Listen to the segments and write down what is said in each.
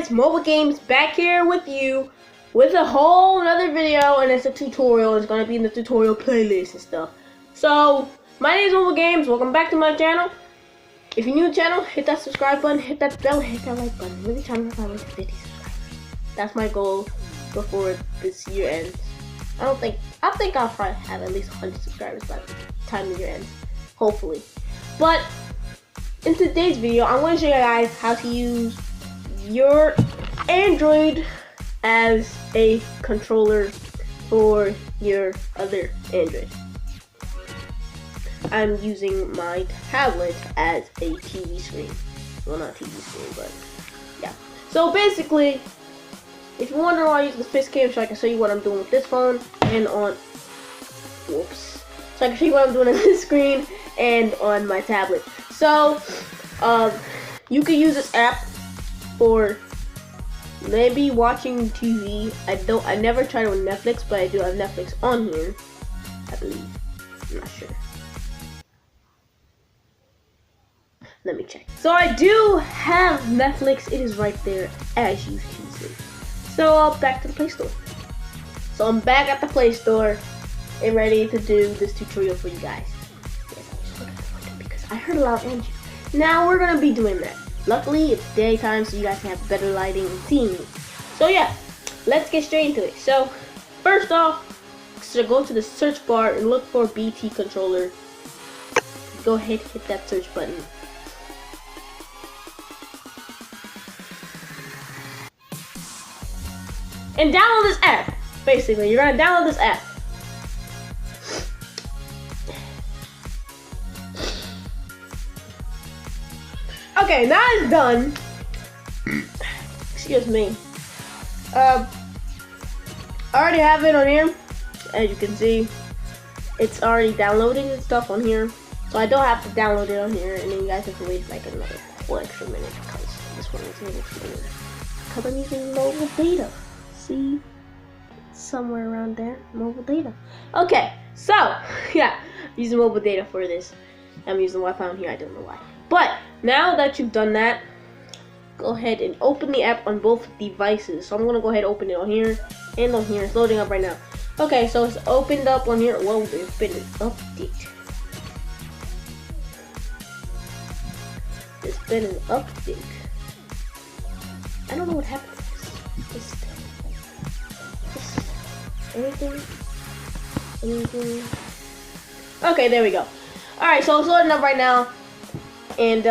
guys, Mobile Games back here with you with a whole another video, and it's a tutorial. It's gonna be in the tutorial playlist and stuff. So my name is Mobile Games. Welcome back to my channel. If you're new to the channel, hit that subscribe button, hit that bell, hit that like button. Really trying to find like 50 subscribers. That's my goal before this year ends. I think I'll probably have at least 100 subscribers by the time the year ends, hopefully. But in today's video, I'm going to show you guys how to use your Android as a controller for your other Android. I'm using my tablet as a TV screen. Well, not TV screen, but yeah. So basically, if you're wondering why I use the fist cam, so I can show you what I'm doing with this phone and on, whoops. So I can show you what I'm doing on this screen and on my tablet. So, you can use this app for maybe watching TV. I never tried it on Netflix, but I do have Netflix on here, I believe. I'm not sure. Let me check. So I do have Netflix. It is right there, as you can see. So back to the Play Store. So I'm back at the Play Store and ready to do this tutorial for you guys. Yes, I was looking at the window because I heard a loud engine. Now we're gonna be doing that. Luckily, it's daytime, so you guys can have better lighting and seeing me. So yeah, let's get straight into it. So first off, so go to the search bar and look for BT controller. Go ahead, hit that search button. And download this app. Basically, you're gonna download this app. Okay, now it's done. Excuse me. I already have it on here. As you can see, it's already downloading and stuff on here. So I don't have to download it on here, and then you guys have to wait like another whole extra minute because this one is a little slower. Because I'm using mobile data. See? Somewhere around there. Mobile data. Okay, so yeah, using mobile data for this. I'm using Wi-Fi on here, I don't know why. But now that you've done that, go ahead and open the app on both devices. So I'm gonna go ahead and open it on here and on here. It's loading up right now. Okay, so it's opened up on here. Whoa, there's been an update. There's been an update. I don't know what happened to this. Anything? Okay, there we go. Alright, so it's loading up right now. And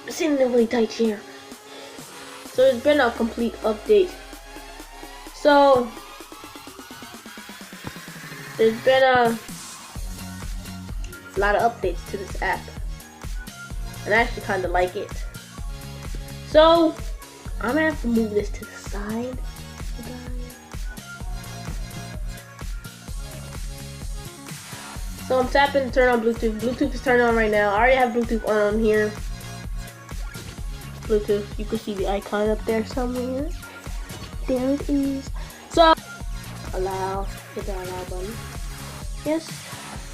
it's in a really tight chair. So it's been a complete update. So there's been a lot of updates to this app. And I actually kinda like it. So I'm gonna have to move this to the side. So I'm tapping to turn on Bluetooth. Bluetooth is turned on right now. I already have Bluetooth on here. Bluetooth, you can see the icon up there somewhere. There it is. So allow, hit that allow button. Yes,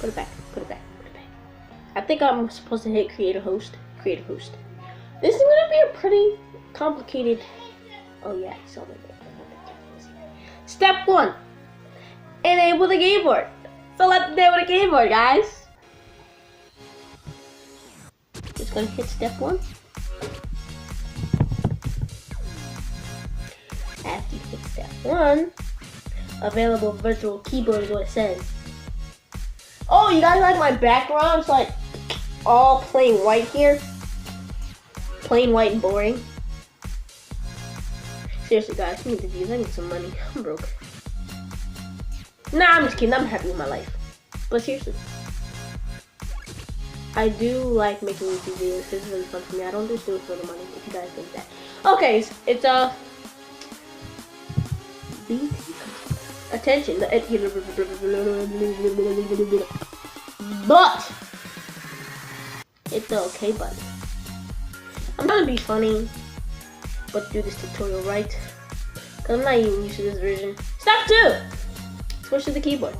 put it back, put it back, put it back. I think I'm supposed to hit create a host. Create a host. This is gonna be a pretty complicated. Oh yeah, so step 1. Enable the keyboard. So let's enable the keyboard, guys. Just gonna hit step 1. After you hit step 1, available virtual keyboard is what it says. Oh, you guys like my background? It's like all plain white here. Plain white and boring. Seriously, guys, I need the views. I need some money. I'm broke. Nah, I'm just kidding. I'm happy with my life. But seriously, I do like making YouTube videos. This is really fun for me. I don't just do it for the money, if you guys think that. Okay, it's BT attention. But hit the OK button. I'm trying to be funny, but do this tutorial right. Cause I'm not even used to this version. Step 2. Switch to the keyboard.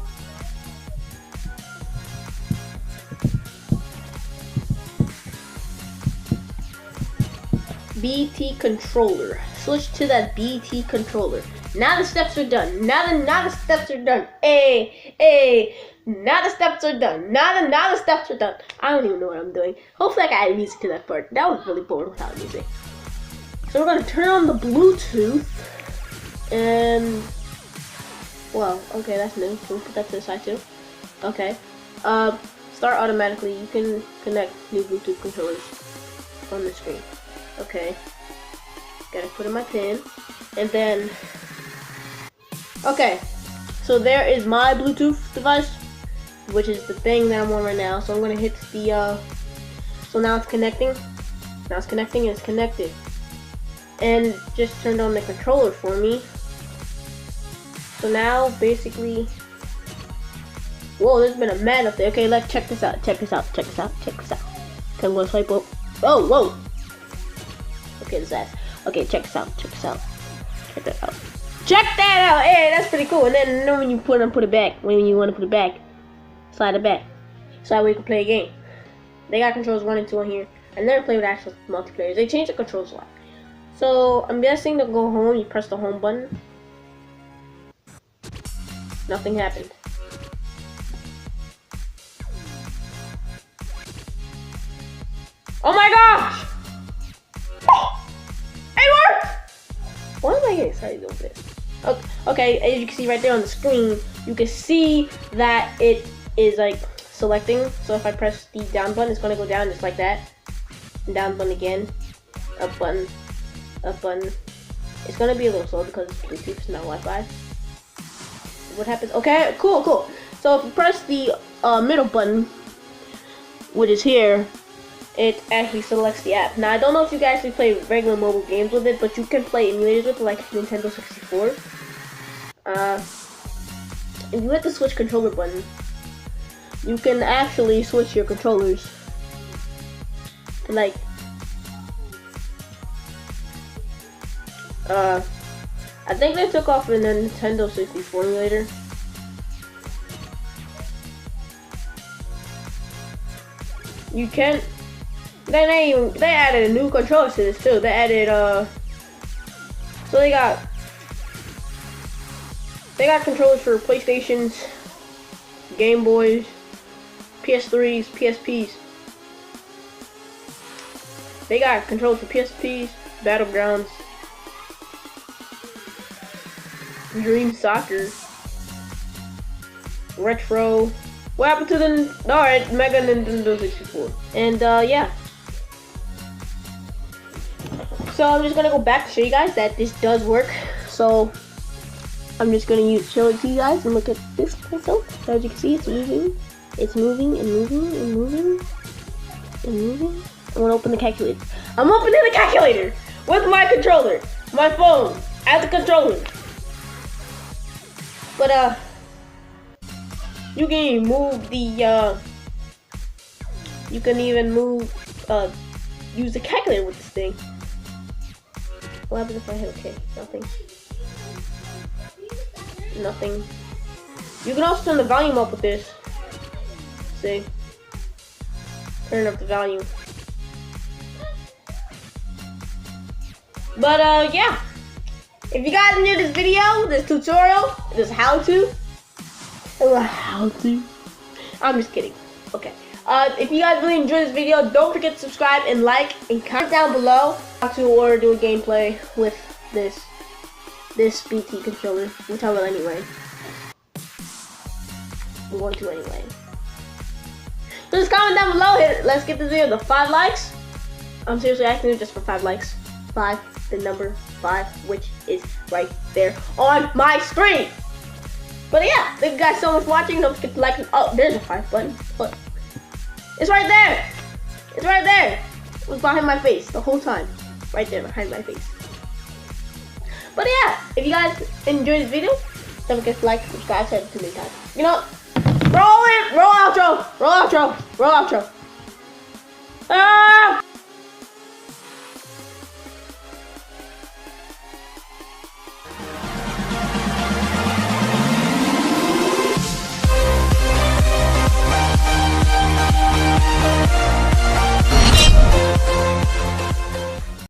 BT controller. Switch to that BT controller. Now the steps are done. Now the steps are done. Hey. Now the steps are done. Now the steps are done. I don't even know what I'm doing. Hopefully I can add music to that part. That was really boring without music. So we're gonna turn on the Bluetooth. And well, okay, that's new. We'll put that to the side too. Okay. Start automatically. You can connect new Bluetooth controllers on the screen. Okay. Gotta put in my pin. And then okay. So there is my Bluetooth device, which is the thing that I'm on right now. So I'm gonna hit the so now it's connecting. Now it's connecting and it's connected. And just turned on the controller for me. So now basically, whoa, there's been a man up there. Okay, let's check this out. Check this out. Check this out. Check this out. Okay, I'm gonna swipe up. Oh, whoa. Okay, this ass. Okay, check this out. Check this out. Check that out. Check that out. Hey, that's pretty cool. And then when you put it back, when you want to put it back, slide it back, so that way you can play a game. They got controls 1 and 2 on here. I never played with actual multiplayer. They changed the controls a lot. So I'm guessing to go home, you press the home button. Nothing happened. Oh my gosh! Oh, it worked! Why am I getting excited over this? Okay, as you can see right there on the screen, you can see that it is like selecting. So if I press the down button, it's gonna go down just like that. And down button again. Up button. Up button. It's gonna be a little slow because it's Bluetooth, it's not Wi-Fi. What happens? Okay, cool. So if you press the middle button, which is here, it actually selects the app. Now I don't know if you can actually play regular mobile games with it, but you can play emulators with it, like Nintendo 64. If you hit the switch controller button, you can actually switch your controllers to like I think they took off in the Nintendo 64 emulator. You can. Then they added a new controller to this too. They added so they got controllers for PlayStations, Game Boys, PS3s, PSPs. They got controls for PSPs, Battlegrounds, Dream Soccer, Retro. What happened to the Mega Nintendo 64? And yeah. So I'm just gonna go back to show you guys that this does work. So I'm just gonna show it to you guys and look at this myself. As you can see, it's moving. It's moving and moving and moving and moving. I'm gonna open the calculator. I'm opening the calculator with my controller, my phone as a controller. But you can even move the you can even move use the calculator with this thing. What happens if I hit OK? Nothing. Nothing. You can also turn the volume up with this. See? Turn up the volume. But yeah. If you guys enjoyed this video, this tutorial, this how-to, I'm just kidding. Okay. If you guys really enjoyed this video, don't forget to subscribe and like and comment down below how to or do a gameplay with this BT controller, which I will anyway. I'm going to anyway. So just comment down below. Let's get this video to 5 likes. I'm seriously asking you just for 5 likes. 5, the number 5, which is right there on my screen. But yeah, thank you guys so much for watching. Don't forget to like. Oh, there's a 5 button. Look. It's right there. It's right there. It was behind my face the whole time. Right there behind my face. But yeah, if you guys enjoyed this video, don't forget to like, subscribe, said it too many times. You know, roll it, roll outro, roll outro, roll outro. Ah!